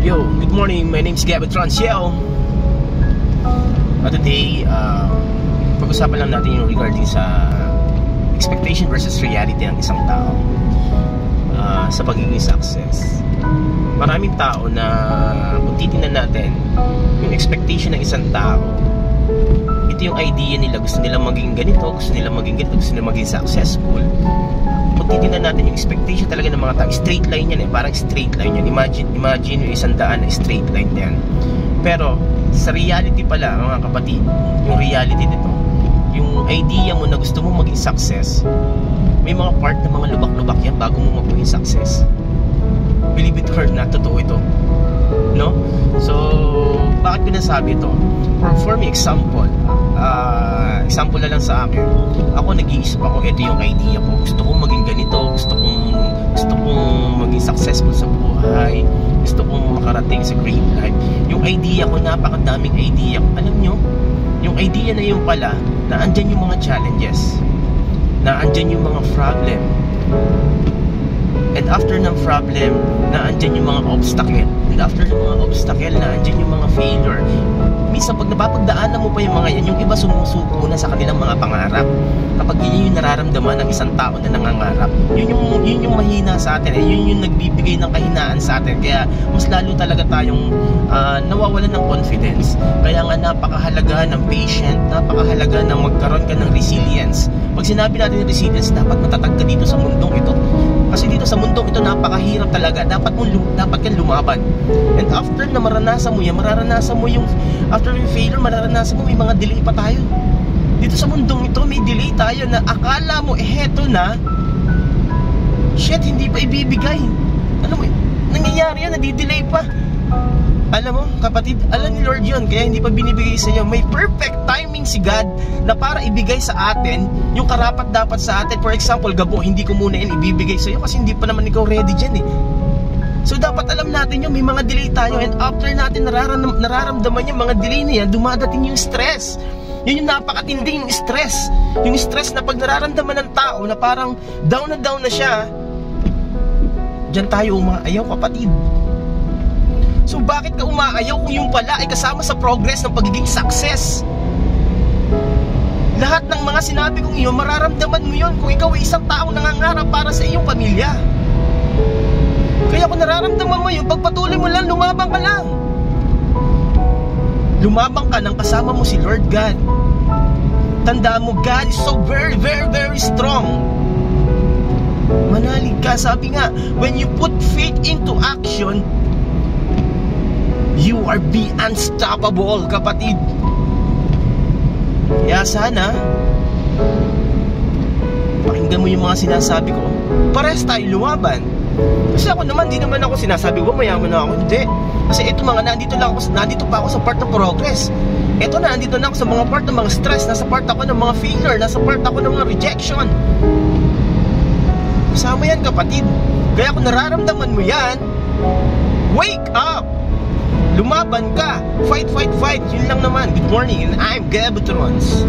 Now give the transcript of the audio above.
Yo, good morning. My name is Gabby Transiel. Today, pag-usapan lang natin yung regarding sa expectation versus reality ng isang tao sa pagiging success. Maraming tao na kung titingnan natin yung expectation ng isang tao, ito yung idea nila, gusto nilang maging ganito, gusto nilang maging ganito, gusto nilang maging successful. Kung titingnan natin yung expectation talaga ng mga tao, straight line yan parang straight line yan. Imagine yung 100 na straight line yan. Pero sa reality pala, mga kapatid, yung reality nito, yung idea mo na gusto mo maging success, may mga part na mga lubak-lubak yan bago mo maging success. Believe it or not, totoo ito, no? So bakit ko nasabi ito? For me, example na lang sa akin. Ako nag-iisip ako, ito yung idea ko, gusto kong maging ganito, gusto kong maging successful sa buhay, gusto kong makarating sa great life. Yung idea ko, napakadaming idea ko. Alam nyo, yung idea na yun pala, na andyan yung mga challenges, na andyan yung mga problem, and after ng problem, na andyan yung mga obstacle, and after ng mga obstacle, na andyan yung mga failure. Minsan pag napapagdaanan mo pa yung mga yan, yung iba sumusuko na sa kanilang mga pangarap. Kapag yun yung nararamdaman ng isang tao na nangangarap, yun yung mahina sa atin, yun yung nagbibigay ng kahinaan sa atin. Kaya mas lalo talaga tayong nawawalan ng confidence. Kaya nga napakahalaga ng patient, napakahalaga ng magkaroon ka ng resilience. Pag sinabi natin ng resilience, dapat matatag ka dito sa mundong ito. Kasi dito sa mundong ito, napakahirap talaga. Dapat kang lumaban. And after na maranasan mo yan, after yung failure, mararanasan mo, may mga delay pa tayo. Dito sa mundong ito, may delay tayo na akala mo, heto na, shit, hindi pa ibibigay. Alam mo, nangyayari yan, nadidelay pa. Alam mo, kapatid, alam ni Lord yun, kaya hindi pa binibigay sa inyo. May perfect timing si God na para ibigay sa atin yung karapat dapat sa atin. For example, Gabo, hindi ko muna yan ibibigay sa iyo kasi hindi pa naman ikaw ready dyan So dapat alam natin yung may mga delay tayo, and after natin nararamdaman yung mga delay na yan, dumadating yung stress. Yun yung napakatinding stress. Yung stress na pag nararamdaman ng tao na parang down na siya, dyan tayo umaayaw, kapatid. So bakit ka umaayaw kung yung pala ay kasama sa progress ng pagiging success? Lahat ng mga sinabi kong iyo, mararamdaman mo yun kung ikaw ay isang taong nangangarap para sa iyong pamilya. Kaya kung nararamdaman mo yun, pagpatuloy mo lang, lumabang ka lang. Lumabang ka nang kasama mo si Lord God. Tandaan mo, God is so very, very, very strong. Manalig ka. Sabi nga, when you put faith into action, you are be unstoppable, kapatid. Kaya sana pakinggan mo yung mga sinasabi ko. Parehas tayo lumaban. Kasi ako naman, di naman ako sinasabi ko mayaman na ako, hindi. Kasi ito mga, nandito pa ako sa part ng progress. Ito na, nandito na ako sa mga part ng mga stress, nasa part ako ng mga failure, nasa part ako ng mga rejection. Kasama yan, kapatid. Kaya kung nararamdaman mo yan, wake up! Lumaban ka! Fight, fight, fight! Yun lang naman. Good morning, and I'm Gabby Trans.